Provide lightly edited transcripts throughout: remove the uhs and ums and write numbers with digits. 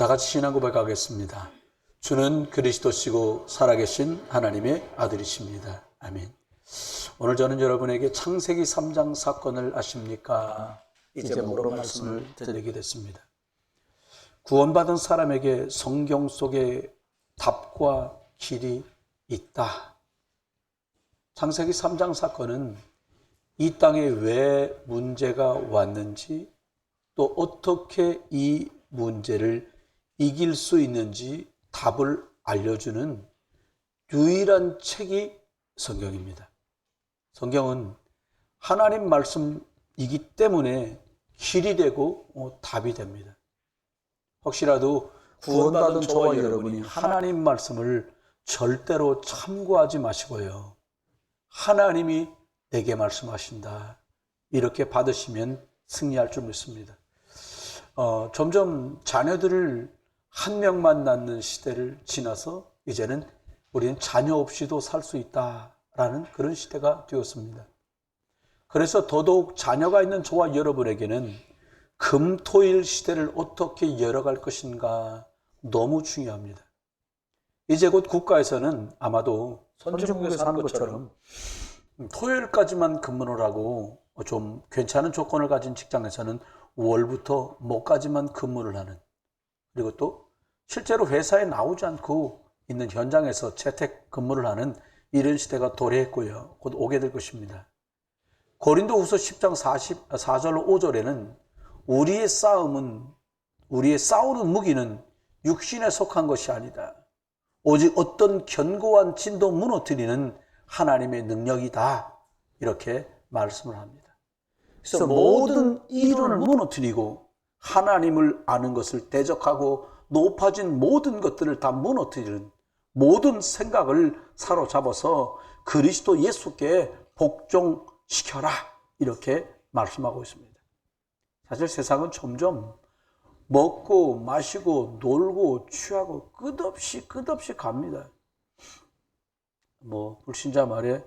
다 같이 신앙 고백하겠습니다. 주는 그리스도시고 살아계신 하나님의 아들이십니다. 아멘. 오늘 저는 여러분에게 창세기 3장 사건을 아십니까? 이 제목으로 말씀을 드리게 됐습니다. 구원받은 사람에게 성경 속에 답과 길이 있다. 창세기 3장 사건은 이 땅에 왜 문제가 왔는지, 또 어떻게 이 문제를 이길 수 있는지 답을 알려주는 유일한 책이 성경입니다. 성경은 하나님 말씀이기 때문에 길이 되고 답이 됩니다. 혹시라도 구원받은 저와 여러분이 하나님 말씀을 절대로 참고하지 마시고요, 하나님이 내게 말씀하신다, 이렇게 받으시면 승리할 줄 믿습니다. 점점 자녀들을 한 명만 낳는 시대를 지나서 이제는 우리는 자녀 없이도 살 수 있다라는 그런 시대가 되었습니다. 그래서 더더욱 자녀가 있는 저와 여러분에게는 금토일 시대를 어떻게 열어갈 것인가 너무 중요합니다. 이제 곧 국가에서는 아마도 선진국에서 하는 것처럼 토요일까지만 근무를 하고 좀 괜찮은 조건을 가진 직장에서는 월부터 목까지만 근무를 하는, 그리고 또 실제로 회사에 나오지 않고 있는 현장에서 재택 근무를 하는 이런 시대가 도래했고요, 곧 오게 될 것입니다. 고린도후서 10장 4절 5절에는 우리의 싸우는 무기는 육신에 속한 것이 아니다, 오직 어떤 견고한 진도 무너뜨리는 하나님의 능력이다, 이렇게 말씀을 합니다. 그래서 모든 이론을 무너뜨리고 하나님을 아는 것을 대적하고 높아진 모든 것들을 다 무너뜨리는 모든 생각을 사로잡아서 그리스도 예수께 복종시켜라, 이렇게 말씀하고 있습니다. 사실 세상은 점점 먹고 마시고 놀고 취하고 끝없이 갑니다. 불신자 말에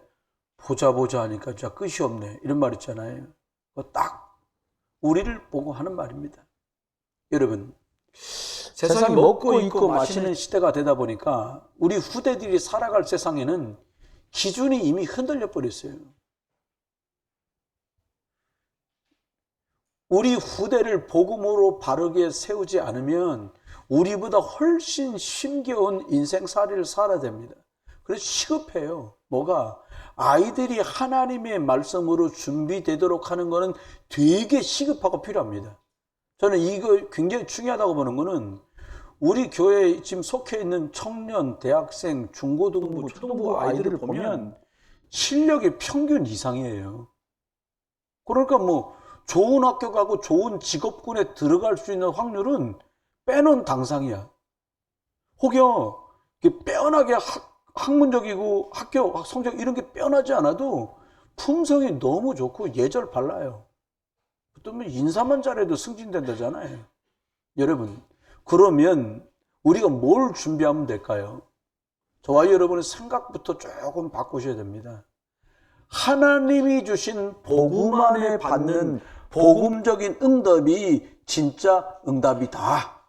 보자 하니까 진짜 끝이 없네, 이런 말 있잖아요. 딱 우리를 보고 하는 말입니다. 여러분, 세상이 먹고 입고 마시는 시대가 되다 보니까 우리 후대들이 살아갈 세상에는 기준이 이미 흔들려 버렸어요. 우리 후대를 복음으로 바르게 세우지 않으면 우리보다 훨씬 힘겨운 인생살이를 살아야 됩니다. 그래서 시급해요. 아이들이 하나님의 말씀으로 준비되도록 하는 것은 되게 시급하고 필요합니다. 저는 이거 굉장히 중요하다고 보는 것은 우리 교회에 지금 속해 있는 청년, 대학생, 중고등부, 초등부 아이들을 보면 실력이 평균 이상이에요. 그러니까 좋은 학교 가고 좋은 직업군에 들어갈 수 있는 확률은 빼놓은 당상이야. 혹여 빼어나게 학문적이고 학교 성적 이런 게 빼어나지 않아도 품성이 너무 좋고 예절 발라요. 그러면 인사만 잘해도 승진된다잖아요. 여러분, 그러면 우리가 뭘 준비하면 될까요? 저와 여러분의 생각부터 조금 바꾸셔야 됩니다. 하나님이 주신 복음 안에 받는 복음적인 응답이 진짜 응답이다,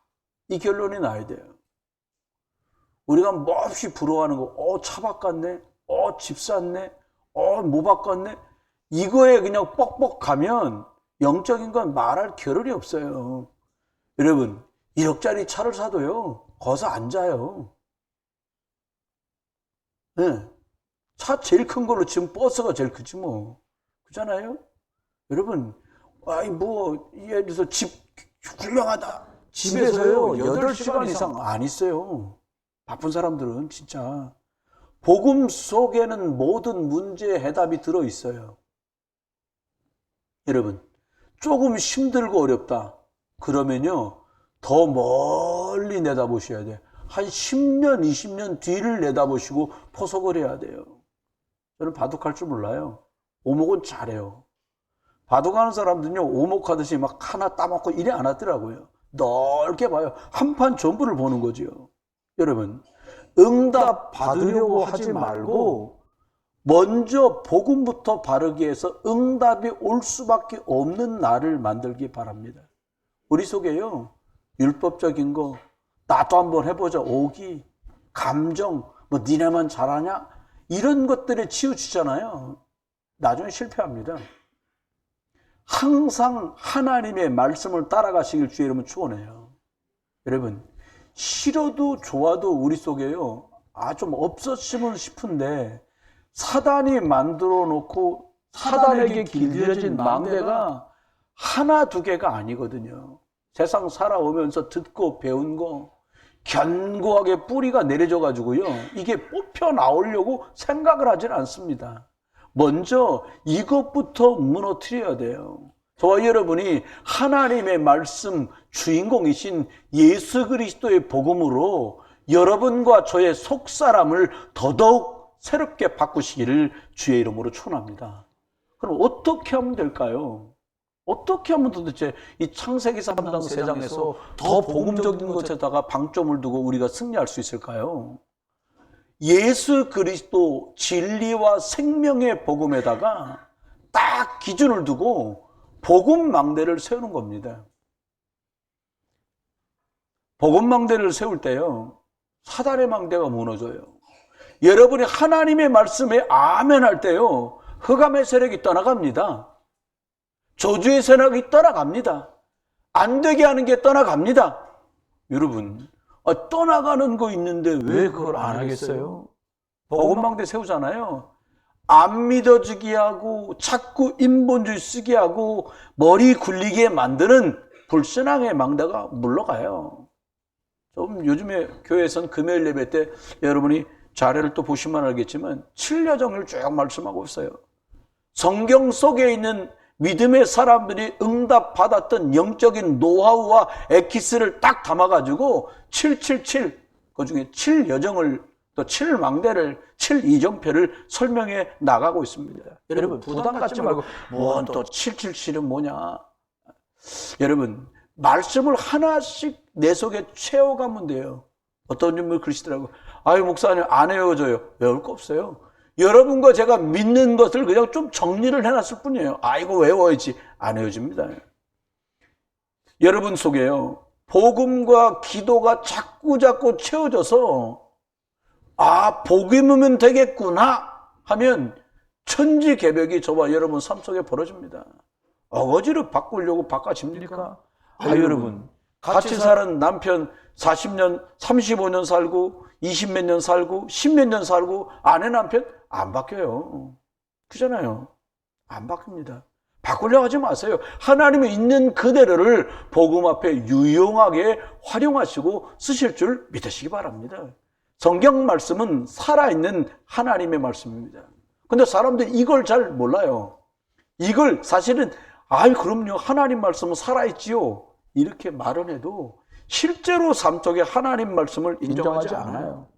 이 결론이 나야 돼요. 우리가 몹시 부러워하는 거, 차 바꿨네, 집 샀네, 뭐 바꿨네, 이거에 그냥 뻑뻑 가면 영적인 건 말할 겨를이 없어요. 여러분, 1억짜리 차를 사도요, 거기서 앉아요. 네. 차 제일 큰 걸로 지금 버스가 제일 크지 그잖아요? 여러분, 예를 들어서 집 훌륭하다. 집에서요, 8시간 이상 안 있어요. 바쁜 사람들은 진짜. 복음 속에는 모든 문제의 해답이 들어있어요. 여러분, 조금 힘들고 어렵다 그러면요, 더 멀리 내다보셔야 돼요. 한 10년, 20년 뒤를 내다보시고 포석을 해야 돼요. 저는 바둑할 줄 몰라요. 오목은 잘해요. 바둑하는 사람들은요, 오목하듯이 막 하나 따먹고 이래 안 하더라고요. 넓게 봐요. 한 판 전부를 보는 거죠. 여러분, 응답 받으려고 하지 말고 먼저 복음부터 바르게 해서 응답이 올 수밖에 없는 날을 만들기 바랍니다. 우리 속에요, 율법적인 거, 나도 한번 해보자. 오기, 감정, 뭐 니네만 잘하냐? 이런 것들에 치우치잖아요. 나중에 실패합니다. 항상 하나님의 말씀을 따라가시길 주의 이름으로 축원해요. 여러분, 싫어도 좋아도 우리 속에요. 좀 없었으면 싶은데 사단이 만들어 놓고 사단에게 길들여진 망대가 하나 두 개가 아니거든요. 세상 살아오면서 듣고 배운 거 견고하게 뿌리가 내려져 가지고요. 이게 뽑혀 나오려고 생각을 하진 않습니다. 먼저 이것부터 무너뜨려야 돼요. 저와 여러분이 하나님의 말씀 주인공이신 예수 그리스도의 복음으로 여러분과 저의 속사람을 더더욱 새롭게 바꾸시기를 주의 이름으로 축원합니다. 그럼 어떻게 하면 될까요? 어떻게 하면 도대체 이 창세기 3장 3장에서 더 복음적인 것에다가 방점을 두고 우리가 승리할 수 있을까요? 예수 그리스도 진리와 생명의 복음에다가 딱 기준을 두고 복음 망대를 세우는 겁니다. 복음 망대를 세울 때요, 사단의 망대가 무너져요. 여러분이 하나님의 말씀에 아멘 할 때요, 흑암의 세력이 떠나갑니다. 저주의 세력이 떠나갑니다. 안 되게 하는 게 떠나갑니다. 여러분, 떠나가는 거 있는데 왜 그걸 안 하겠어요? 복음망대 세우잖아요. 안 믿어지게 하고 자꾸 인본주의 쓰게 하고 머리 굴리게 만드는 불신앙의 망대가 물러가요. 좀 요즘에 교회에서는 금요일 예배 때 여러분이 자료를 또 보시면 알겠지만 7여정을 쭉 말씀하고 있어요. 성경 속에 있는 믿음의 사람들이 응답받았던 영적인 노하우와 엑기스를 딱 담아가지고 777, 그 중에 7여정을 또 7망대를 7이정표를 설명해 나가고 있습니다. 여러분 부담 갖지 말고 뭔 또 777은 뭐냐. 여러분 말씀을 하나씩 내 속에 채워가면 돼요. 어떤 분이 그러시더라고요. 아유 목사님 안 외워져요. 외울 거 없어요. 여러분과 제가 믿는 것을 그냥 좀 정리를 해놨을 뿐이에요. 이거 외워야지. 안 외워집니다. 여러분 속에요, 복음과 기도가 자꾸 채워져서 복음이면 되겠구나 하면 천지개벽이 저와 여러분 삶 속에 벌어집니다. 어거지로 바꾸려고 바꿔집니까? 여러분 같이 사는 남편 40년, 35년 살고 20몇 년 살고 10몇 년 살고 아내 남편 안 바뀌어요. 그잖아요. 안 바뀝니다. 바꾸려고 하지 마세요. 하나님이 있는 그대로를 복음 앞에 유용하게 활용하시고 쓰실 줄 믿으시기 바랍니다. 성경 말씀은 살아있는 하나님의 말씀입니다. 근데 사람들이 이걸 잘 몰라요. 이걸 사실은 그럼요. 하나님 말씀은 살아있지요. 이렇게 말은 해도 실제로 삶 속에 하나님 말씀을 인정하지 않아요.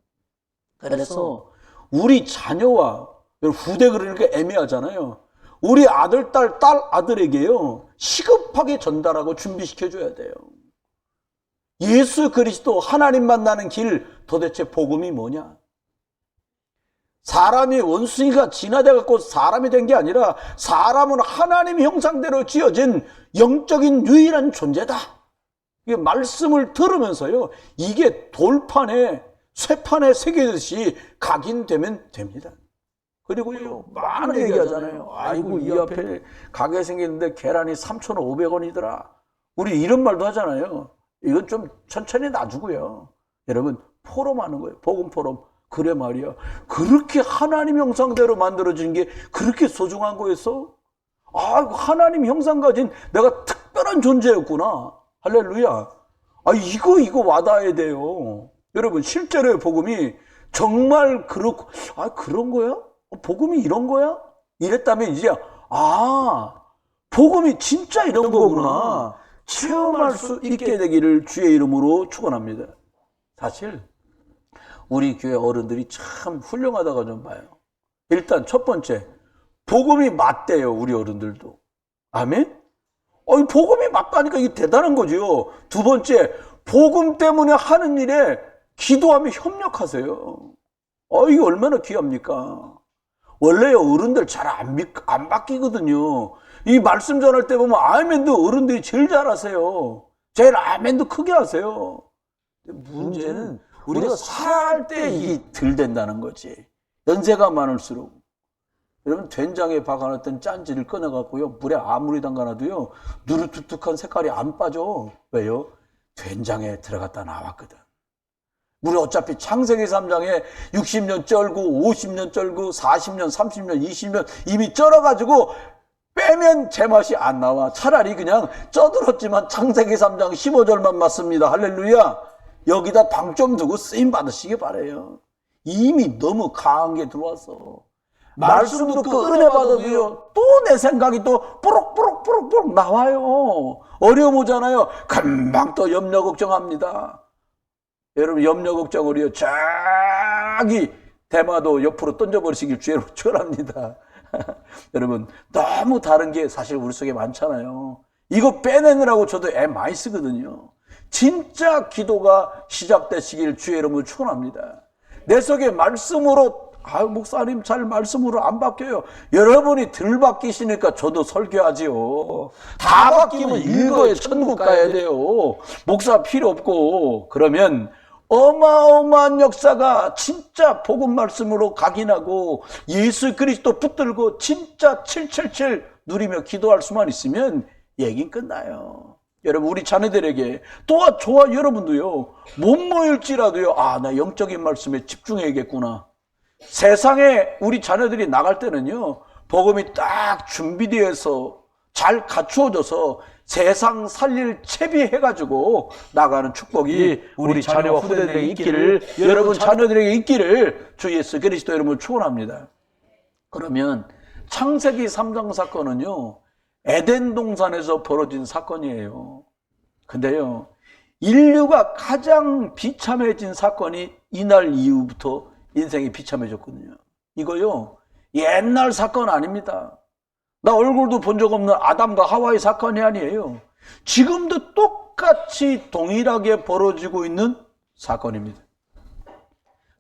그래서 우리 자녀와 후대 그러니까 애매하잖아요. 우리 아들, 딸 아들에게요 시급하게 전달하고 준비시켜줘야 돼요. 예수 그리스도 하나님 만나는 길 도대체 복음이 뭐냐? 사람이 원숭이가 진화돼 갖고 사람이 된 게 아니라 사람은 하나님 형상대로 지어진 영적인 유일한 존재다. 이게 말씀을 들으면서요, 이게 돌판에 쇠판에 새기듯이 각인되면 됩니다. 그리고요, 많은 얘기하잖아요. 아이고, 이 앞에 가게 생겼는데 계란이 3,500원이더라. 우리 이런 말도 하잖아요. 이건 좀 천천히 놔주고요. 여러분, 포럼하는 거예요. 복음 포럼. 그래 말이야. 그렇게 하나님 형상대로 만들어진 게 그렇게 소중한 거였어? 하나님 형상 가진 내가 특별한 존재였구나. 할렐루야. 이거 와닿아야 돼요. 여러분, 실제로의 복음이 정말 그렇고, 그런 거야? 복음이 이런 거야? 이랬다면 이제, 복음이 진짜 이런 거구나. 체험할 수 있게 되기를 주의 이름으로 축원합니다. 사실, 우리 교회 어른들이 참 훌륭하다고 좀 봐요. 일단 첫 번째, 복음이 맞대요, 우리 어른들도. 아멘? 복음이 맞다니까 이게 대단한 거죠. 두 번째, 복음 때문에 하는 일에 기도하며 협력하세요. 이게 얼마나 귀합니까? 원래요, 어른들 잘 안 바뀌거든요. 이 말씀 전할 때 보면 아멘도 어른들이 제일 잘하세요. 제일 아멘도 크게 하세요. 문제는 우리가 살 때 이게 덜 된다는 거지. 연세가 많을수록. 여러분, 된장에 박아놨던 짠지를 꺼내갖고요, 물에 아무리 담가놔도요, 누르투툭한 색깔이 안 빠져. 왜요? 된장에 들어갔다 나왔거든. 우리 어차피 창세기 3장에 60년 쩔고 50년 쩔고 40년, 30년, 20년 이미 쩔어가지고 빼면 제맛이 안 나와. 차라리 그냥 쪄들었지만 창세기 3장 15절만 맞습니다. 할렐루야. 여기다 방 좀 두고 쓰임 받으시기 바라요. 이미 너무 강한 게 들어와서. 말씀 듣고 은혜 받아도요, 또 내 생각이 또 뽀록뽀록 나와요. 어려움 오잖아요. 금방 또 염려 걱정합니다. 여러분, 염려 걱정을요, 저기 대마도 옆으로 던져버리시길 주의로 축원합니다. 여러분, 너무 다른 게 사실 우리 속에 많잖아요. 이거 빼내느라고 저도 애 많이 쓰거든요. 진짜 기도가 시작되시길 주의 이름으로 축원합니다. 내 속에 말씀으로, 목사님 잘 말씀으로 안 바뀌어요. 여러분이 덜 바뀌시니까 저도 설교하지요. 다 바뀌면 일거에 천국 가야 돼요. 목사 필요 없고. 그러면 어마어마한 역사가 진짜 복음 말씀으로 각인하고 예수 그리스도 붙들고 진짜 777 누리며 기도할 수만 있으면 얘긴 끝나요. 여러분, 우리 자녀들에게 또 저와 여러분도요, 못 모일지라도요, 나 영적인 말씀에 집중해야겠구나. 세상에 우리 자녀들이 나갈 때는요, 복음이 딱 준비되어서 잘 갖추어져서 세상 살릴 채비해가지고 나가는 축복이 우리 자녀와 후대들에게 있기를, 여러분 자녀들에게 있기를 주 예수 그리스도 이름으로 축원합니다. 그러면 창세기 3장 사건은요, 에덴 동산에서 벌어진 사건이에요. 근데요, 인류가 가장 비참해진 사건이 이날 이후부터 인생이 비참해졌거든요. 이거요, 옛날 사건 아닙니다. 나 얼굴도 본 적 없는 아담과 하와의 사건이 아니에요. 지금도 똑같이 동일하게 벌어지고 있는 사건입니다.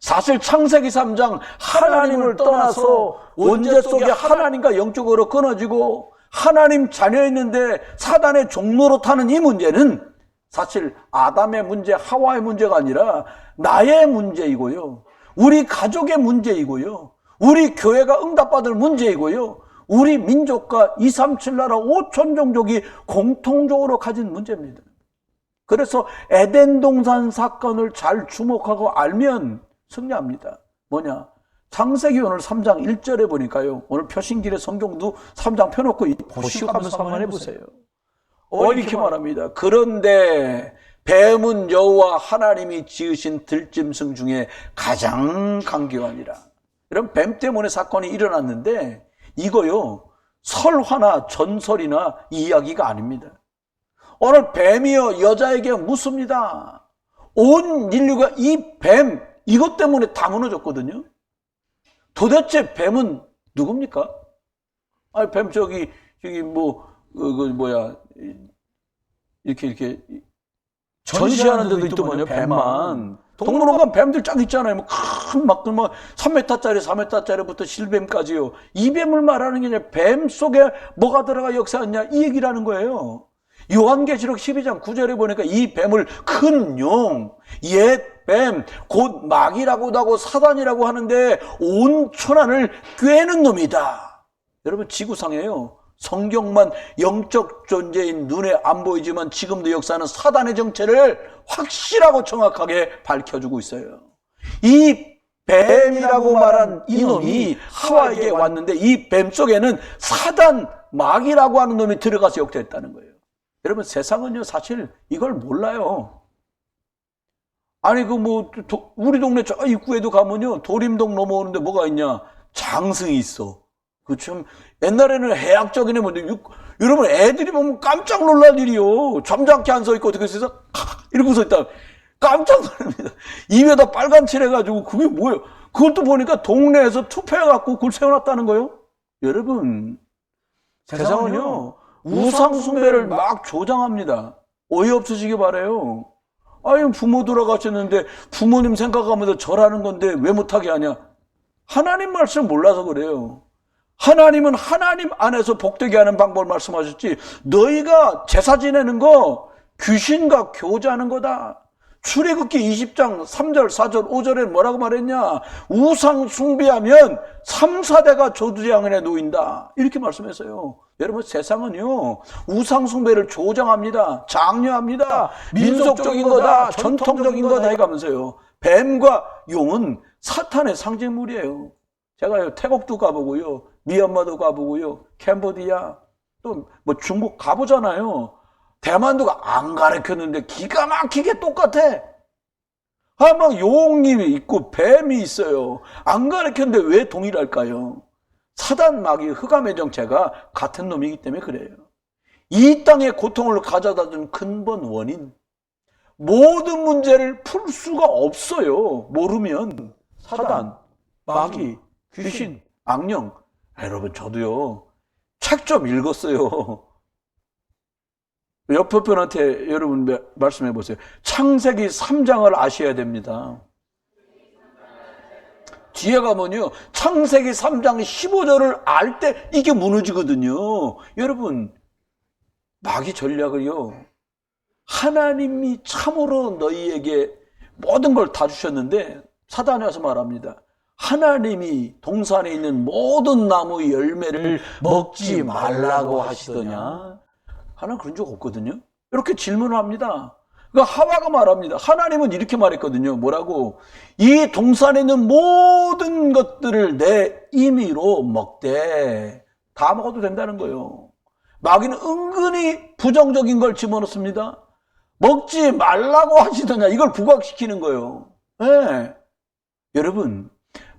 사실 창세기 3장 하나님을 떠나서 원죄 속에 하나님과 영적으로 끊어지고 하나님 자녀였는데 사단의 종로로 타는 이 문제는 사실 아담의 문제, 하와의 문제가 아니라 나의 문제이고요, 우리 가족의 문제이고요, 우리 교회가 응답받을 문제이고요, 우리 민족과 237 나라 5천 종족이 공통적으로 가진 문제입니다. 그래서 에덴 동산 사건을 잘 주목하고 알면 승리합니다. 뭐냐? 창세기 오늘 3장 1절에 보니까요, 오늘 표신길의 성경도 3장 펴놓고 보시고 하면서 한번 해보세요. 이렇게 말합니다. 그런데 뱀은 여호와 하나님이 지으신 들짐승 중에 가장 강교하니라. 이런 뱀 때문에 사건이 일어났는데 이거요, 설화나 전설이나 이야기가 아닙니다. 오늘 뱀이요, 여자에게 묻습니다. 온 인류가 이 뱀, 이것 때문에 다 무너졌거든요. 도대체 뱀은 누굽니까? 뱀 저기 이렇게 전시하는 데도 있더만요, 뱀만. 동물원 가면 뱀들 쫙 있잖아요. 큰 3m짜리, 4m짜리부터 실뱀까지요. 이 뱀을 말하는 게 아니라 뱀 속에 뭐가 들어가 역사했냐, 이 얘기라는 거예요. 요한계시록 12장 9절에 보니까 이 뱀을 큰 용, 옛 뱀, 곧 마귀라고도 하고 사단이라고 하는데 온 천하를 꿰는 놈이다. 여러분, 지구상에요, 성경만 영적 존재인 눈에 안 보이지만 지금도 역사는 사단의 정체를 확실하고 정확하게 밝혀주고 있어요. 이 뱀이라고 말한 이놈이 하와에게 왔는데 이 뱀 속에는 사단, 마귀라고 하는 놈이 들어가서 역대했다는 거예요. 여러분, 세상은요, 사실 이걸 몰라요. 아니, 우리 동네 저 입구에도 가면요, 도림동 넘어오는데 뭐가 있냐? 장승이 있어. 그 참, 옛날에는 해학적인 애인데, 여러분, 애들이 보면 깜짝 놀랄 일이요. 점잖게 안 서 있고, 어떻게 해서, 이러고 서 있다. 깜짝 놀랍니다. 입에다 빨간 칠 해가지고, 그게 뭐예요? 그것도 보니까 동네에서 투표해갖고 그걸 세워놨다는 거예요? 여러분, 세상은요, 우상숭배를 막 조장합니다. 어이없으시기 바라요. 부모 돌아가셨는데 부모님 생각하면서 절하는 건데 왜 못하게 하냐? 하나님 말씀 몰라서 그래요. 하나님은 하나님 안에서 복되게 하는 방법을 말씀하셨지, 너희가 제사 지내는 거 귀신과 교제하는 거다. 출애굽기 20장 3절, 4절, 5절에 뭐라고 말했냐? 우상 숭배하면 3, 4대가 저주재앙에 놓인다. 이렇게 말씀했어요. 여러분, 세상은요, 우상 숭배를 조장합니다. 장려합니다. 민속적인 거다, 전통적인 거다 해가면서요. 뱀과 용은 사탄의 상징물이에요. 제가요, 태국도 가보고요, 미얀마도 가보고요, 캄보디아, 또 뭐 중국 가보잖아요. 대만도 안 가르쳤는데 기가 막히게 똑같아. 막 용이 있고 뱀이 있어요. 안 가르쳤는데 왜 동일할까요? 사단, 마귀, 흑암의 정체가 같은 놈이기 때문에 그래요. 이 땅의 고통을 가져다 준 근본 원인, 모든 문제를 풀 수가 없어요. 모르면 사단, 마귀, 귀신, 악령. 여러분, 저도요, 책 좀 읽었어요. 옆에 분한테 여러분 말씀해 보세요. 창세기 3장을 아셔야 됩니다. 뒤에 가면요, 창세기 3장 15절을 알 때 이게 무너지거든요. 여러분, 마귀 전략을요, 하나님이 참으로 너희에게 모든 걸 다 주셨는데 사단이 와서 말합니다. 하나님이 동산에 있는 모든 나무 열매를 먹지 말라고 하시더냐? 하나는 그런 적 없거든요. 이렇게 질문을 합니다. 그러니까 하와가 말합니다. 하나님은 이렇게 말했거든요. 뭐라고? 이 동산에 있는 모든 것들을 내 임의로 먹되 다 먹어도 된다는 거예요. 마귀는 은근히 부정적인 걸 집어넣습니다. 먹지 말라고 하시더냐, 이걸 부각시키는 거예요. 네. 여러분,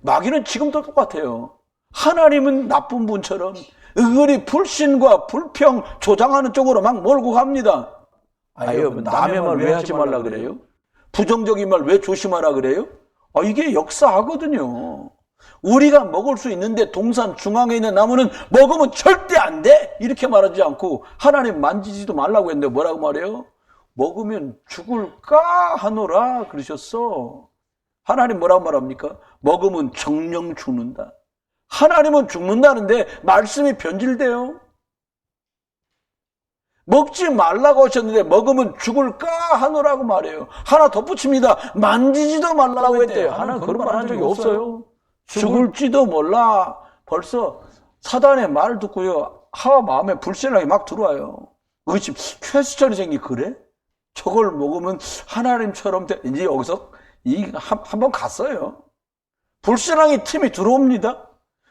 마귀는 지금도 똑같아요. 하나님은 나쁜 분처럼 은근히 불신과 불평 조장하는 쪽으로 막 몰고 갑니다. 여러분, 남의 말 왜 하지 말라 그래요? 부정적인 말 왜 조심하라 그래요? 이게 역사하거든요. 우리가 먹을 수 있는데 동산 중앙에 있는 나무는 먹으면 절대 안 돼! 이렇게 말하지 않고 하나님 만지지도 말라고 했는데 뭐라고 말해요? 먹으면 죽을까 하노라 그러셨어. 하나님 뭐라고 말합니까? 먹으면 정령 죽는다. 하나님은 죽는다는데 말씀이 변질돼요. 먹지 말라고 하셨는데 먹으면 죽을까 하노라고 말해요. 하나 덧붙입니다. 만지지도 말라고 했대요. 하나는 그런 말 한 적이 없어요. 죽을지도 몰라. 벌써 사단의 말을 듣고요, 하와 마음에 불신앙이 막 들어와요. 지금 퀘스천이 생기. 그래? 저걸 먹으면 하나님처럼 이제 여기서 한번 갔어요. 불신앙의 틈이 들어옵니다.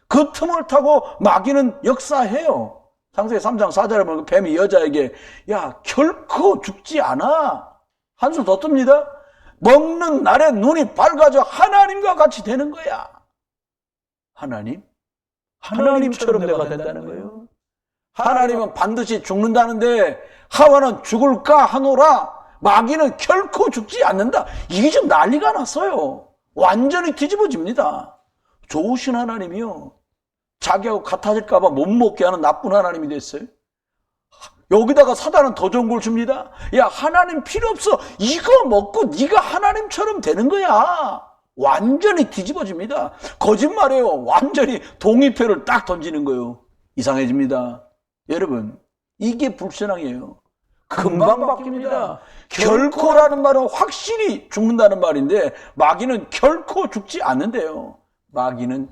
그 틈을 타고 마귀는 역사해요. 창세기 3장 4절에 보면 뱀이 여자에게 야, 결코 죽지 않아. 한숨 더 뜹니다. 먹는 날에 눈이 밝아져 하나님과 같이 되는 거야. 하나님처럼 내가 된다는 거예요. 하나님은 반드시 죽는다는데 하와는 죽을까 하노라. 마귀는 결코 죽지 않는다. 이게 좀 난리가 났어요. 완전히 뒤집어집니다. 좋으신 하나님이요, 자기하고 같아질까 봐 못 먹게 하는 나쁜 하나님이 됐어요. 여기다가 사단은 더 좋은 걸 줍니다. 야, 하나님 필요 없어. 이거 먹고 네가 하나님처럼 되는 거야. 완전히 뒤집어집니다. 거짓말이에요. 완전히 동의표를 딱 던지는 거예요. 이상해집니다. 여러분, 이게 불신앙이에요. 금방 바뀝니다. 결코라는 말은 확실히 죽는다는 말인데 마귀는 결코 죽지 않는데요. 마귀는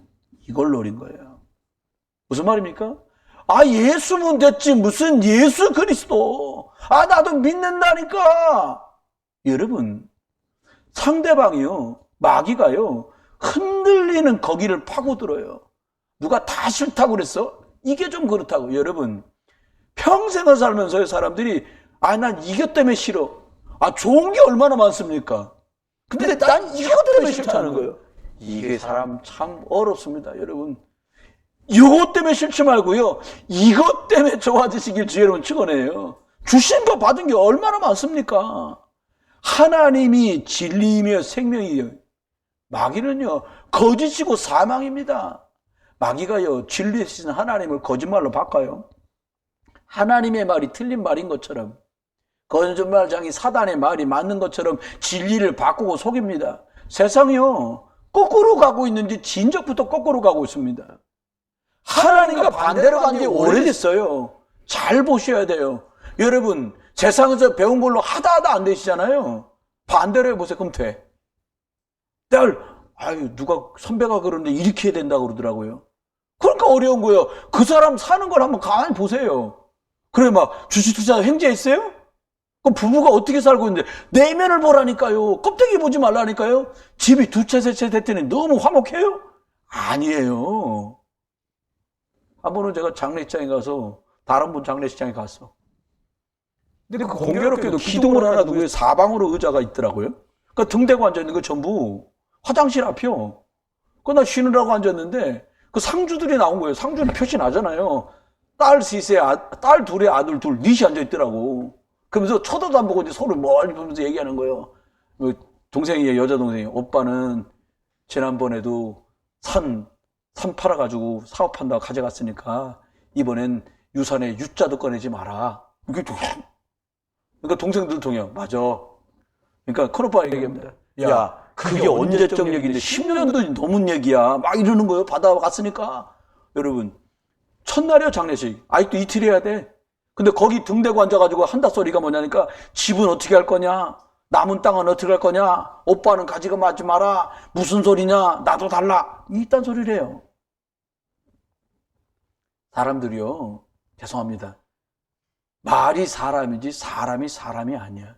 이걸 노린 거예요. 무슨 말입니까? 예수면 됐지 무슨 예수 그리스도. 나도 믿는다니까. 여러분, 상대방이요, 마귀가요, 흔들리는 거기를 파고들어요. 누가 다 싫다고 그랬어? 이게 좀 그렇다고. 여러분, 평생을 살면서요, 사람들이 난 이것 때문에 싫어. 좋은 게 얼마나 많습니까? 근데 난 이것 때문에 싫다는 거예요. 이게 사람 참 어렵습니다, 여러분. 이것 때문에 싫지 말고요, 이것 때문에 좋아지시길 주 여러분 축원해요. 주신 거 받은 게 얼마나 많습니까? 하나님이 진리이며 생명이에요. 마귀는요, 거짓이고 사망입니다. 마귀가요, 진리이신 하나님을 거짓말로 바꿔요. 하나님의 말이 틀린 말인 것처럼, 거짓말장이 사단의 말이 맞는 것처럼 진리를 바꾸고 속입니다. 세상이요, 거꾸로 가고 있는지 진적부터 거꾸로 가고 있습니다. 하나님과 반대로 간 지 오래됐어요. 잘 보셔야 돼요. 여러분, 세상에서 배운 걸로 하다 안 되시잖아요. 반대로 해보세요. 그럼 돼. 딸, 아유, 누가 선배가 그러는데 이렇게 해야 된다고 그러더라고요. 그러니까 어려운 거예요. 그 사람 사는 걸 한번 가만히 보세요. 그래, 막 주식투자 행제했어요? 그럼 부부가 어떻게 살고 있는데 내면을 보라니까요. 껍데기 보지 말라니까요. 집이 두 채, 세 채 됐더니 너무 화목해요? 아니에요. 한 번은 제가 장례식장에 가서 다른 분 장례식장에 갔어. 근데 그 공교롭게도 기둥을 하나 두고 사방으로 의자가 있더라고요. 그러니까 등 대고 앉아있는 거 전부 화장실 앞이요. 나 쉬느라고 앉았는데 그 상주들이 나온 거예요. 상주는 표시 나잖아요. 딸 셋에, 딸 둘에 아들 둘, 넷이 앉아있더라고. 그러면서 쳐다도 안 보고 이제 서로 멀리 보면서 얘기하는 거예요. 동생이, 여자 동생이, 오빠는 지난번에도 산 팔아가지고 사업한다고 가져갔으니까 이번엔 유산에 유자도 꺼내지 마라. 그러니까 동생들 통해요. 맞아. 그러니까 큰오빠가 얘기합니다. 야, 그게 언제적 얘기인데 10년도 넘은 얘기야. 막 이러는 거예요. 받아갔으니까. 여러분, 첫날이요, 장례식. 아직도 이틀 해야 돼. 근데 거기 등 대고 앉아가지고 한다 소리가 뭐냐니까 집은 어떻게 할 거냐? 남은 땅은 어떻게 할 거냐? 오빠는 가지고 마지 마라. 무슨 소리냐? 나도 달라. 이딴 소리를 해요. 사람들이요. 죄송합니다. 말이 사람이지 사람이 사람이 아니야.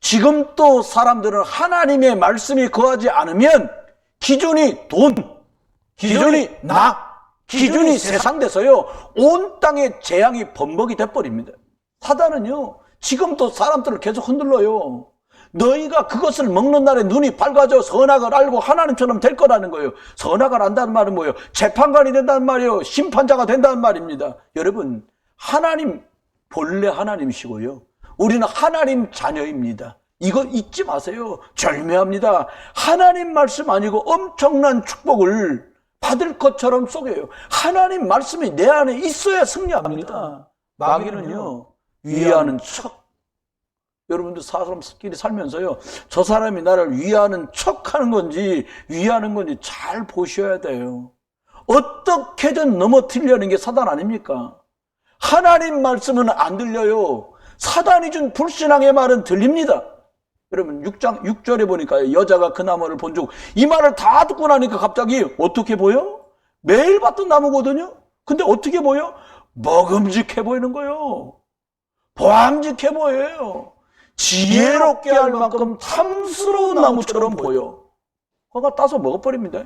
지금 또 사람들은 하나님의 말씀이 거하지 않으면 기준이 돈, 기준이 나, 기준이 세상 돼서요. 온 땅의 재앙이 범벅이 돼버립니다. 사단은요. 지금 또 사람들을 계속 흔들러요. 너희가 그것을 먹는 날에 눈이 밝아져 선악을 알고 하나님처럼 될 거라는 거예요. 선악을 안다는 말은 뭐예요? 재판관이 된다는 말이에요. 심판자가 된다는 말입니다. 여러분, 하나님 본래 하나님이시고요. 우리는 하나님 자녀입니다. 이거 잊지 마세요. 절묘합니다. 하나님 말씀 아니고 엄청난 축복을 받을 것처럼 속여요. 하나님 말씀이 내 안에 있어야 승리합니다. 마귀는요, 위하는 척. 여러분들 사람끼리 살면서요, 저 사람이 나를 위하는 척 하는 건지 위하는 건지 잘 보셔야 돼요. 어떻게든 넘어뜨리려는 게 사단 아닙니까? 하나님 말씀은 안 들려요. 사단이 준 불신앙의 말은 들립니다. 여러분 6절에 보니까 여자가 그 나무를 본즉 이 말을 다 듣고 나니까 갑자기 어떻게 보여? 매일 봤던 나무거든요. 근데 어떻게 보여? 먹음직해 보이는 거예요. 보암직해 보여요. 지혜롭게 할 만큼 탐스러운 나무처럼 보여. 그거 따서 먹어버립니다.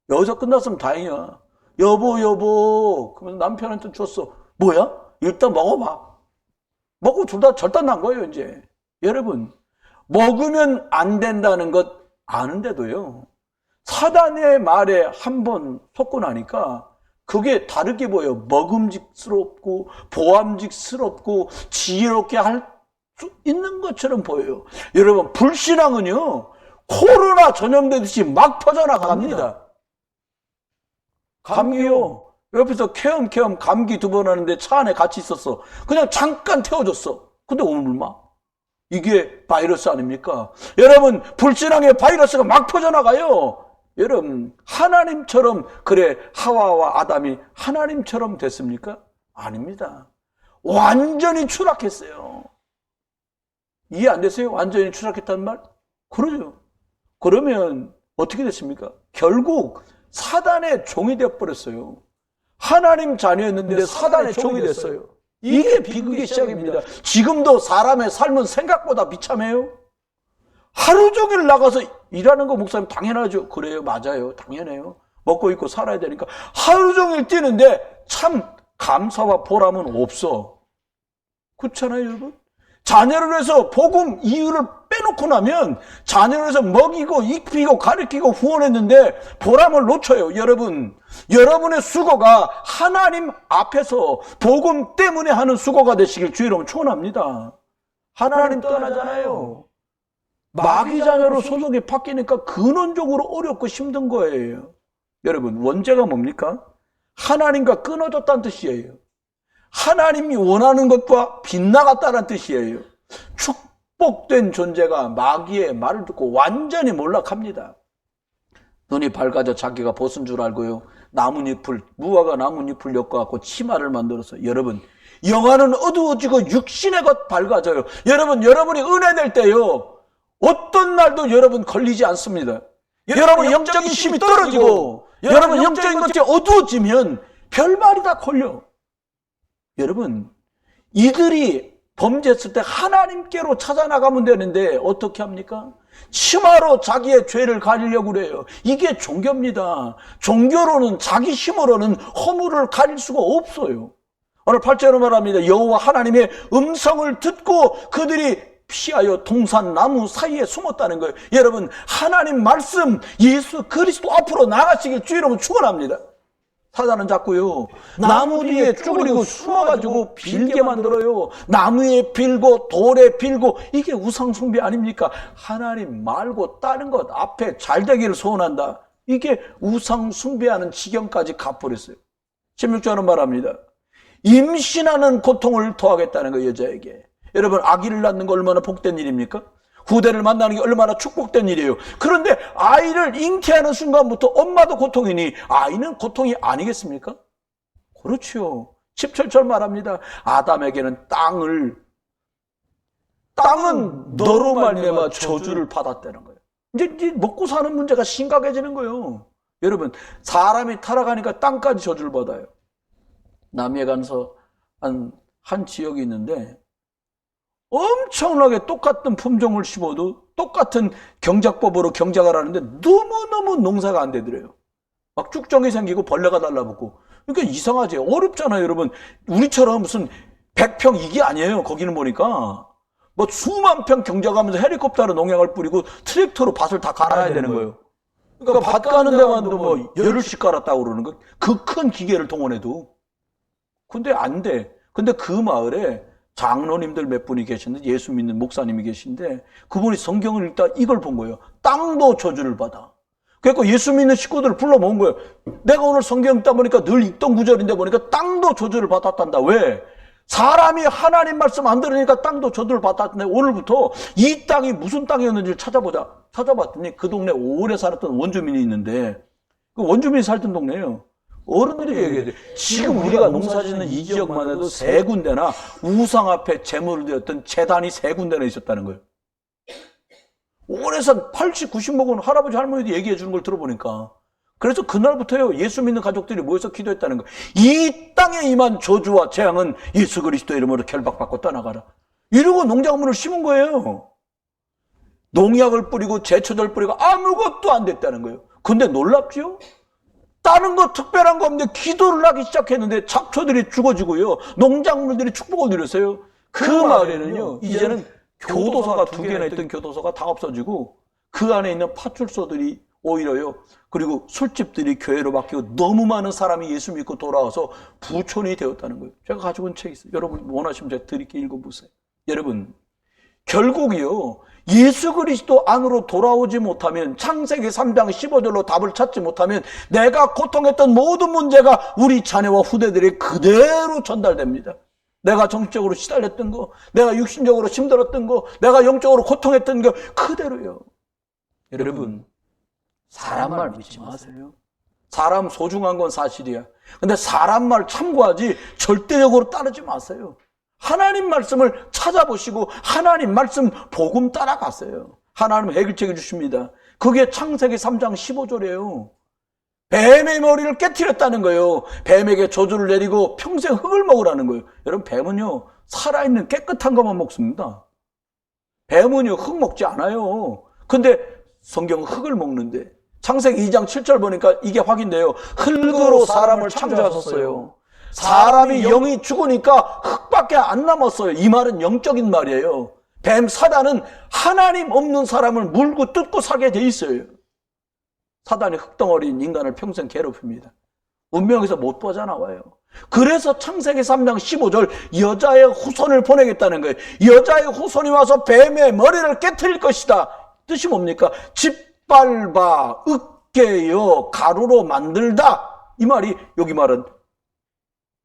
여기서 끝났으면 다행이야. 여보 그러면서 남편한테 줬어. 뭐야? 일단 먹어봐. 먹고 둘 다 절단 난 거예요. 이제 여러분, 먹으면 안 된다는 것 아는데도요, 사단의 말에 한번 속고 나니까 그게 다르게 보여요. 먹음직스럽고 보암직스럽고 지혜롭게 할 수 있는 것처럼 보여요. 여러분, 불신앙은요, 코로나 전염되듯이 막 퍼져나갑니다. 감기요. 옆에서 케엄케엄 감기 2번 하는데 차 안에 같이 있었어. 그냥 잠깐 태워줬어. 근데 오늘 막 이게 바이러스 아닙니까? 여러분, 불신앙의 바이러스가 막 퍼져나가요. 여러분, 하나님처럼, 그래, 하와와 아담이 하나님처럼 됐습니까? 아닙니다. 완전히 추락했어요. 이해 안 되세요? 완전히 추락했다는 말? 그러죠. 그러면 어떻게 됐습니까? 결국 사단의 종이 되어버렸어요. 하나님 자녀였는데 사단의 종이 됐어요. 이게 비극의 시작입니다. 지금도 사람의 삶은 생각보다 비참해요. 하루 종일 나가서 일하는 거 목사님 당연하죠. 그래요. 맞아요. 당연해요. 먹고 입고 살아야 되니까 하루 종일 뛰는데 참 감사와 보람은 없어. 그렇잖아요, 여러분? 자녀를 위해서 복음 이유를 빼놓고 나면 자녀를 위해서 먹이고 입히고 가르치고 후원했는데 보람을 놓쳐요. 여러분, 여러분의 수고가 하나님 앞에서 복음 때문에 하는 수고가 되시길 주의 이름으로 축원합니다. 하나님 떠나잖아요. 마귀 자녀로 소속이 바뀌니까 근원적으로 어렵고 힘든 거예요. 여러분, 원죄가 뭡니까? 하나님과 끊어졌다는 뜻이에요. 하나님이 원하는 것과 빗나갔다는 뜻이에요. 축복된 존재가 마귀의 말을 듣고 완전히 몰락합니다. 눈이 밝아져 자기가 벗은 줄 알고요, 나뭇잎을, 무화과 나뭇잎을 엮어갖고 치마를 만들어서, 여러분, 영화는 어두워지고 육신의 것 밝아져요. 여러분, 여러분이 은혜 될 때요, 어떤 날도 여러분 걸리지 않습니다. 여러분 영적인 힘이 떨어지고 여러분 영적인 것이 어두워지면 별말이 다 걸려. 여러분, 이들이 범죄했을 때 하나님께로 찾아나가면 되는데 어떻게 합니까? 치마로 자기의 죄를 가리려고 그래요. 이게 종교입니다. 종교로는, 자기 힘으로는 허물을 가릴 수가 없어요. 오늘 8절로 말합니다. 여호와 하나님의 음성을 듣고 그들이 피하여 동산 나무 사이에 숨었다는 거예요. 여러분, 하나님 말씀, 예수 그리스도 앞으로 나가시길 주 이름으로 축원합니다. 사단은 자꾸요, 나무 뒤에 쭈그리고 숨어가지고 빌게 만들어요. 나무에 빌고 돌에 빌고. 이게 우상숭배 아닙니까? 하나님 말고 다른 것 앞에 잘되기를 소원한다. 이게 우상숭배하는 지경까지 가버렸어요. 16절은 말합니다. 임신하는 고통을 더하겠다는 거예요, 여자에게. 여러분, 아기를 낳는 거 얼마나 복된 일입니까? 후대를 만나는 게 얼마나 축복된 일이에요. 그런데 아이를 잉태하는 순간부터 엄마도 고통이니 아이는 고통이 아니겠습니까? 그렇죠. 17절 말합니다. 아담에게는 땅은 너로 말미암아 저주를 받았다는 거예요. 이제 먹고 사는 문제가 심각해지는 거예요. 여러분, 사람이 타락하니까 땅까지 저주를 받아요. 남해 가서 한 지역이 있는데 엄청나게 똑같은 품종을 심어도 똑같은 경작법으로 경작을 하는데 너무너무 농사가 안 되더래요. 막 쭉정이 생기고 벌레가 달라붙고. 그러니까 이상하지. 어렵잖아요, 여러분. 우리처럼 무슨 100평 이게 아니에요. 거기는 보니까 뭐 수만 평 경작하면서 헬리콥터로 농약을 뿌리고 트랙터로 밭을 다 갈아야 되는 거예요. 그러니까 밭 가는 데만도 뭐 열흘씩 갈았다고 그러는 거. 그 큰 기계를 동원해도. 근데 안 돼. 근데 그 마을에 장로님들 몇 분이 계시는데, 예수 믿는 목사님이 계신데, 그분이 성경을 읽다 이걸 본 거예요. 땅도 저주를 받아. 그래서 예수 믿는 식구들을 불러 모은 거예요. 내가 오늘 성경 읽다 보니까 늘 읽던 구절인데 보니까 땅도 저주를 받았단다. 왜? 사람이 하나님 말씀 안 들으니까 땅도 저주를 받았는데, 오늘부터 이 땅이 무슨 땅이었는지를 찾아봤더니 그 동네 오래 살았던 원주민이 있는데, 그 원주민이 살던 동네예요. 어른들이 얘기해요. 지금 우리가 농사짓는 이 지역만 해도 3군데나 우상 앞에 제물을 드렸던 제단이 3군데나 있었다는 거예요. 오래 산 80, 90 먹은 할아버지 할머니도 얘기해 주는 걸 들어보니까. 그래서 그날부터요, 예수 믿는 가족들이 모여서 기도했다는 거예요. 이 땅에 임한 저주와 재앙은 예수 그리스도 이름으로 결박받고 떠나가라. 이러고 농작물을 심은 거예요. 농약을 뿌리고 제초제를 뿌리고 아무것도 안 됐다는 거예요. 근데 놀랍죠? 다른 거 특별한 거 없는데 기도를 하기 시작했는데 잡초들이 죽어지고요, 농작물들이 축복을 누렸어요. 그 마을에는요, 이제는 교도소가 2개나 있던 교도소가 다 없어지고 그 안에 있는 파출소들이 오히려요, 그리고 술집들이 교회로 바뀌고 너무 많은 사람이 예수 믿고 돌아와서 부촌이 되었다는 거예요. 제가 가지고 온 책이 있어요. 여러분 원하시면 제가 드릴게 읽어보세요. 여러분, 결국이요, 예수 그리스도 안으로 돌아오지 못하면, 창세기 3장 15절로 답을 찾지 못하면 내가 고통했던 모든 문제가 우리 자녀와 후대들이 그대로 전달됩니다. 내가 정신적으로 시달렸던 거, 내가 육신적으로 힘들었던 거, 내가 영적으로 고통했던 거 그대로요. 여러분, 사람 말 믿지 마세요. 사람 소중한 건 사실이야. 근데 사람 말 참고하지 절대적으로 따르지 마세요. 하나님 말씀을 찾아보시고 하나님 말씀 복음 따라가세요. 하나님 해결책을 주십니다. 그게 창세기 3장 15절이에요. 뱀의 머리를 깨트렸다는 거예요. 뱀에게 저주를 내리고 평생 흙을 먹으라는 거예요. 여러분, 뱀은요, 살아있는 깨끗한 것만 먹습니다. 뱀은요, 흙 먹지 않아요. 근데 성경은 흙을 먹는데, 창세기 2장 7절 보니까 이게 확인돼요. 흙으로 사람을 창조하셨어요. 사람이 영이 죽으니까 흙밖에 안 남았어요. 이 말은 영적인 말이에요. 뱀 사단은 하나님 없는 사람을 물고 뜯고 살게 돼 있어요. 사단이 흙덩어리인 인간을 평생 괴롭힙니다. 운명에서 못 빠져나와요. 그래서 창세기 3장 15절 여자의 후손을 보내겠다는 거예요. 여자의 후손이 와서 뱀의 머리를 깨트릴 것이다. 뜻이 뭡니까? 짓밟아 으깨어 가루로 만들다. 이 말이, 여기 말은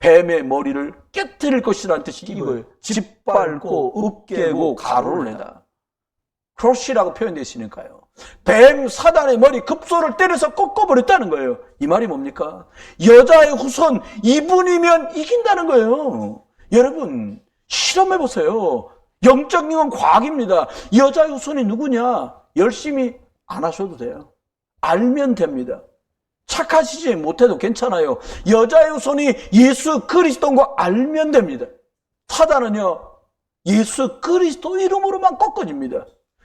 뱀의 머리를 깨트릴 것이라는 뜻이 이거예요. 짓밟고 으깨고 가루를 내다. 크로시라고 표현되어 있으니까요. 뱀 사단의 머리 급소를 때려서 꺾어버렸다는 거예요. 이 말이 뭡니까? 여자의 후손, 이분이면 이긴다는 거예요. 여러분 실험해 보세요. 영적인 건 과학입니다. 여자의 후손이 누구냐? 열심히 안 하셔도 돼요. 알면 됩니다. 착하시지 못해도 괜찮아요. 여자의 후손이 예수 그리스도인 거 알면 됩니다. 사단은요, 예수 그리스도 이름으로만 꺾어집니다.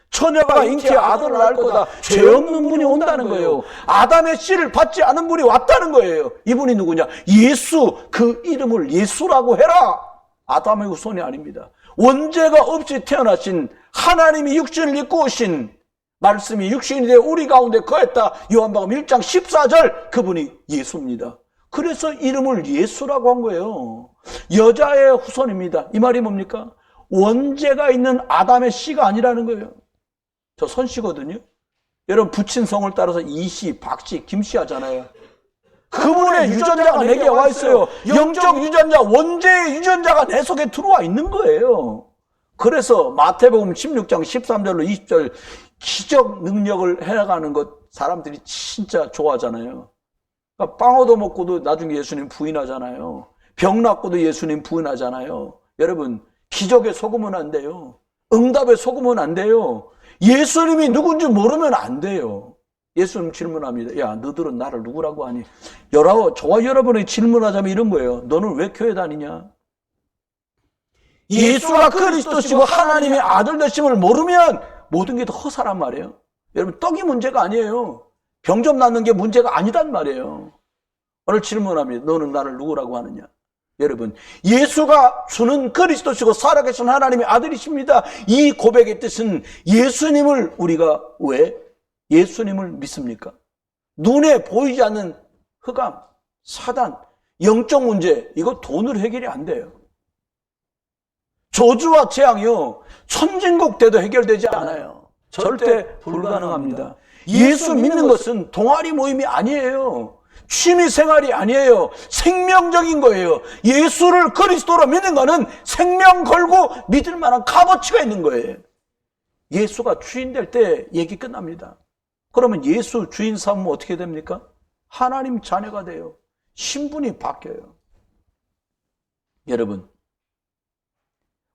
처녀가 잉태의 아들을 낳을 거다. 죄 없는 분이 온다는 거예요. 아담의 씨를 받지 않은 분이 왔다는 거예요. 이분이 누구냐? 예수, 그 이름을 예수라고 해라. 아담의 후손이 아닙니다. 원죄가 없이 태어나신 하나님이 육신을 입고 오신 말씀이 육신이 되어 우리 가운데 거했다. 요한복음 1장 14절, 그분이 예수입니다. 그래서 이름을 예수라고 한 거예요. 여자의 후손입니다. 이 말이 뭡니까? 원죄가 있는 아담의 씨가 아니라는 거예요. 저 선씨거든요. 여러분 부친 성을 따라서 이씨, 박씨, 김씨 하잖아요. 그분의 유전자가 내게 와 있어요. 영적 유전자, 원죄의 유전자가 내 속에 들어와 있는 거예요. 그래서 마태복음 16장 13절로 20절 기적 능력을 해나가는 것 사람들이 진짜 좋아하잖아요. 그러니까 빵 얻어먹고도 나중에 예수님 부인하잖아요. 병 낫고도 예수님 부인하잖아요. 여러분 기적에 속으면 안 돼요. 응답에 속으면 안 돼요. 예수님이 누군지 모르면 안 돼요. 예수님 질문합니다. 야, 너들은 나를 누구라고 하니? 저와 여러분이 질문하자면 이런 거예요. 너는 왜 교회 다니냐? 예수가 그리스도시고 하나님의 아들 되심을 모르면 모든 게 다 허사란 말이에요. 여러분 떡이 문제가 아니에요. 병 좀 낫는 게 문제가 아니단 말이에요. 오늘 질문합니다. 너는 나를 누구라고 하느냐? 여러분 예수가 주는 그리스도시고 살아계신 하나님의 아들이십니다. 이 고백의 뜻은 예수님을 우리가 왜 예수님을 믿습니까? 눈에 보이지 않는 흑암, 사단, 영적 문제, 이거 돈으로 해결이 안 돼요. 저주와 재앙이요, 천진국 때도 해결되지 않아요. 절대 불가능합니다. 예수 믿는 것은 동아리 모임이 아니에요. 취미 생활이 아니에요. 생명적인 거예요. 예수를 그리스도로 믿는 거는 생명 걸고 믿을 만한 값어치가 있는 거예요. 예수가 주인 될 때 얘기 끝납니다. 그러면 예수 주인 삼으면 어떻게 됩니까? 하나님 자녀가 돼요. 신분이 바뀌어요. 여러분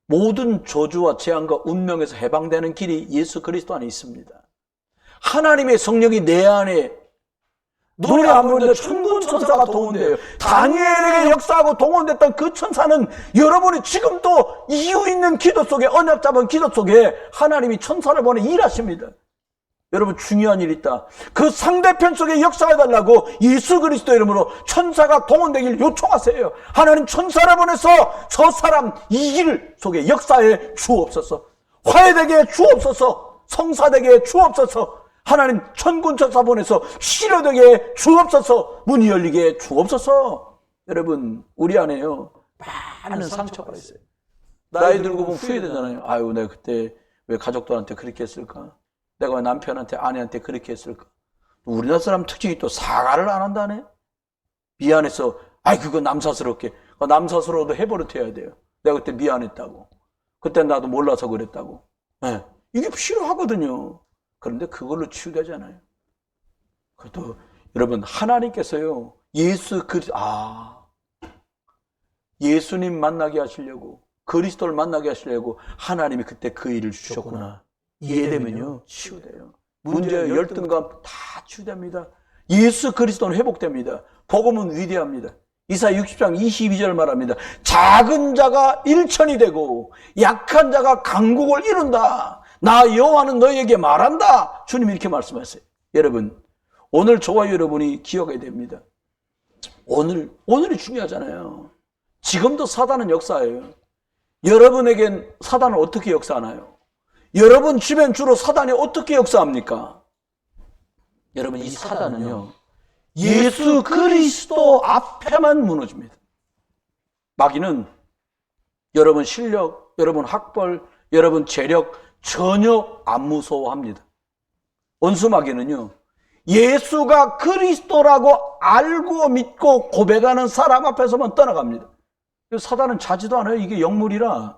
모든 저주와 재앙과 운명에서 해방되는 길이 예수 그리스도 안에 있습니다. 하나님의 성령이 내 안에 눈에 안 보이는데 천군 천사가 동원돼요. 다니엘에게 역사하고 동원됐던 그 천사는 여러분이 지금도 이유 있는 기도 속에, 언약 잡은 기도 속에 하나님이 천사를 보내 일하십니다. 여러분 중요한 일이 있다. 그 상대편 속에 역사해달라고 예수 그리스도 이름으로 천사가 동원되길 요청하세요. 하나님 천사를 보내서 저 사람 이 일 속에 역사해 주옵소서. 화해되게 주옵소서. 성사되게 주옵소서. 하나님 천군 천사 보내서 치료되게 주옵소서. 문이 열리게 주옵소서. 여러분 우리 안에요 많은 상처가 있어요. 나이 들고 보면 후회되잖아요. 아유 내가 그때 왜 가족들한테 그렇게 했을까? 내가 왜 남편한테 아내한테 그렇게 했을까? 우리나라 사람 특징이 또 사과를 안 한다네. 미안해서 아이 그거 남사스럽게 남사스러워도 해버릇해야 돼요. 내가 그때 미안했다고. 그때 나도 몰라서 그랬다고. 네. 이게 필요하거든요. 그런데 그걸로 치유되잖아요. 그래도 여러분 하나님께서요 예수님 만나게 하시려고 그리스도를 만나게 하시려고 하나님이 그때 그 일을 주셨구나. 이해되면요 치유돼요. 문제의 열등감 다 치유됩니다. 예수 그리스도는 회복됩니다. 복음은 위대합니다. 이사야 60장 22절 말합니다. 작은 자가 일천이 되고 약한 자가 강국을 이룬다. 나 여호와는 너희에게 말한다. 주님이 이렇게 말씀하세요. 여러분 오늘 저와 여러분이 기억해야 됩니다. 오늘이 중요하잖아요. 지금도 사단은 역사예요. 여러분에겐 사단은 어떻게 역사하나요? 여러분 주변 주로 사단이 어떻게 역사합니까? 여러분 이 사단은요 예수 그리스도 앞에만 무너집니다. 마귀는 여러분 실력, 여러분 학벌, 여러분 재력 전혀 안 무서워합니다. 원수 마귀는요 예수가 그리스도라고 알고 믿고 고백하는 사람 앞에서만 떠나갑니다. 사단은 자지도 않아요. 이게 영물이라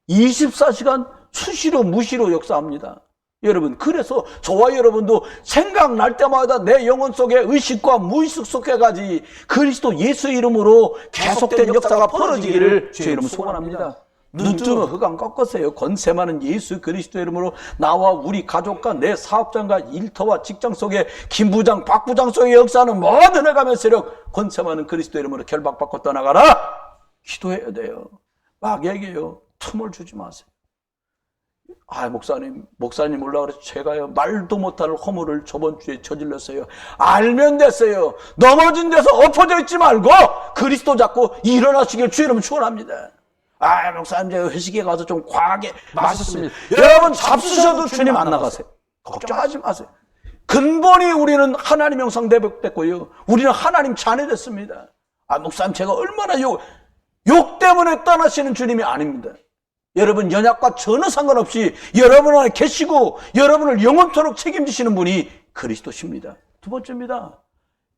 24시간 수시로 무시로 역사합니다. 여러분, 그래서 저와 여러분도 생각날 때마다 내 영혼 속에 의식과 무의식 속에까지 그리스도 예수 이름으로 계속된 역사가 벌어지기를 주의 이름으로 소원합니다. 눈뜨면 흑암 꺾으세요. 권세 많은 예수 그리스도 이름으로 나와 우리 가족과 내 사업장과 일터와 직장 속에 김 부장, 박 부장 속에 역사하는 모든 해감의 세력 권세 많은 그리스도 이름으로 결박받고 떠나가라. 기도해야 돼요. 마귀에게요 틈을 주지 마세요. 목사님 올라 그래서 제가요 말도 못할 허물을 저번 주에 저질렀어요. 알면 됐어요. 넘어진 데서 엎어져 있지 말고 그리스도 잡고 일어나시길 주의 이름으로 축원합니다. 목사님 제가 회식에 가서 좀 과하게 마셨습니다. 여러분 잡수셔도 주님 안 나가세요. 걱정하지 마세요. 근본이 우리는 하나님 형상 대백됐고요. 우리는 하나님 자녀 됐습니다. 목사님 제가 얼마나 욕 때문에 떠나시는 주님이 아닙니다. 여러분 연약과 전혀 상관없이 여러분 안에 계시고 여러분을 영원토록 책임지시는 분이 그리스도십니다. 두 번째입니다.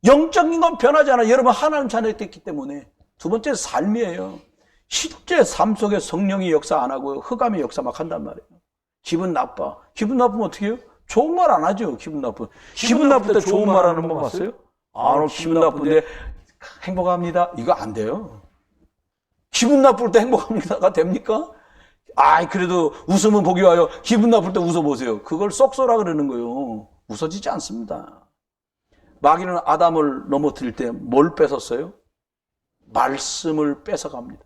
영적인 건 변하지 않아요. 여러분 하나님 자녀 됐기 때문에. 두 번째 삶이에요. 실제 삶 속에 성령이 역사 안 하고 흑암의 역사 막 한단 말이에요. 기분 나빠. 기분 나쁘면 어떻게 해요? 좋은 말 안 하죠. 기분 나쁠 때 좋은 말 하는 거 봤어요? 기분 나쁜데 행복합니다. 이거 안 돼요. 기분 나쁠 때 행복합니다가 됩니까? 그래도 웃으면 복이 와요. 기분 나쁠 때 웃어보세요. 그걸 쏙쏘라 그러는 거예요. 웃어지지 않습니다. 마귀는 아담을 넘어뜨릴 때 뭘 뺏었어요? 말씀을 뺏어갑니다.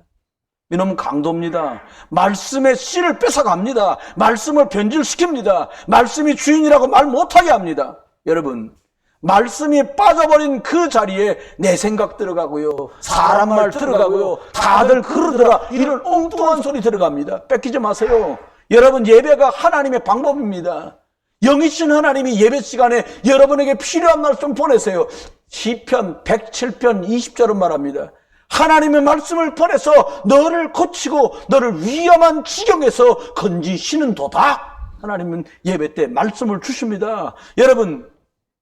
이놈은 강도입니다. 말씀의 씨를 뺏어갑니다. 말씀을 변질시킵니다. 말씀이 주인이라고 말 못하게 합니다. 여러분, 말씀이 빠져버린 그 자리에 내 생각 들어가고요, 사람 말 들어가고요, 다들 그러더라 이런 엉뚱한 소리 들어갑니다. 뺏기지 마세요. 여러분, 예배가 하나님의 방법입니다. 영이신 하나님이 예배 시간에 여러분에게 필요한 말씀 보내세요. 시편 107편 20절은 말합니다. 하나님의 말씀을 보내서 너를 고치고 너를 위험한 지경에서 건지시는 도다. 하나님은 예배 때 말씀을 주십니다. 여러분,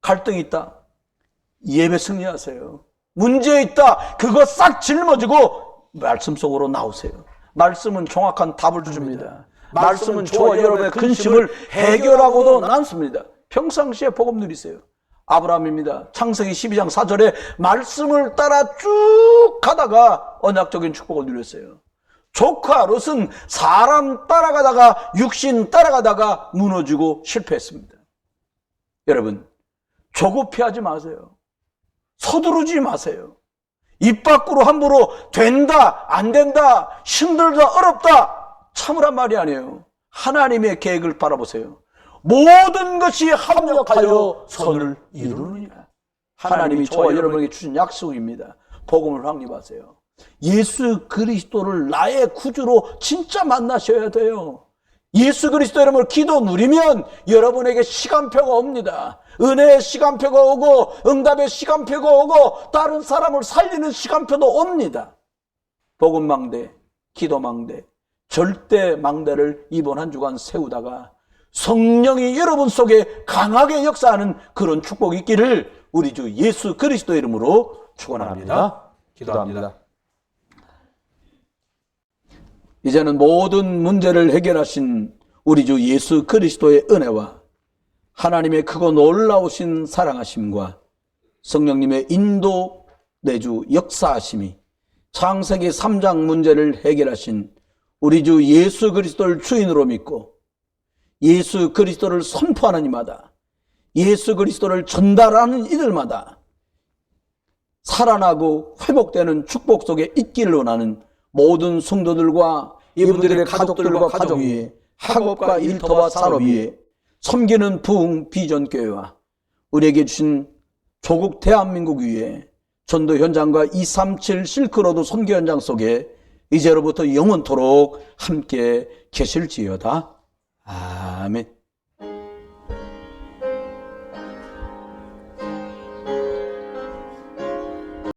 갈등이 있다, 예배 승리하세요. 문제 있다, 그거 싹 짊어지고 말씀 속으로 나오세요. 말씀은 정확한 답을 줍니다. 말씀은 저와 여러분의 근심을 해결하고도 남습니다. 평상시에 복음 누리세요. 아브라함입니다. 창세기 12장 4절에 말씀을 따라 쭉 가다가 언약적인 축복을 누렸어요. 조카 롯은 사람 따라가다가 육신 따라가다가 무너지고 실패했습니다. 여러분, 조급해하지 마세요. 서두르지 마세요. 입 밖으로 함부로 된다, 안 된다, 힘들다, 어렵다 참으란 말이 아니에요. 하나님의 계획을 바라보세요. 모든 것이 합력하여 선을 이루느니라. 하나님이 저와 여러분에게 주신 약속입니다. 복음을 확립하세요. 예수 그리스도를 나의 구주로 진짜 만나셔야 돼요. 예수 그리스도 이름으로 기도 누리면 여러분에게 시간표가 옵니다. 은혜의 시간표가 오고 응답의 시간표가 오고 다른 사람을 살리는 시간표도 옵니다. 복음망대, 기도망대, 절대망대를 이번 한 주간 세우다가 성령이 여러분 속에 강하게 역사하는 그런 축복이 있기를 우리 주 예수 그리스도 이름으로 축원합니다. 기도합니다. 이제는 모든 문제를 해결하신 우리 주 예수 그리스도의 은혜와 하나님의 크고 놀라우신 사랑하심과 성령님의 인도 내주 역사하심이 창세기 3장 문제를 해결하신 우리 주 예수 그리스도를 주인으로 믿고 예수 그리스도를 선포하는 이마다, 예수 그리스도를 전달하는 이들마다 살아나고 회복되는 축복 속에 있기를 원하는 모든 성도들과 이분들의 가족들과 가정 위에, 학업과 일터와 산업 위에, 섬기는 부흥 비전교회와 우리에게 주신 조국 대한민국 위에 전도 현장과 237 실크로드 선교 현장 속에 이제로부터 영원토록 함께 계실지어다. 아멘.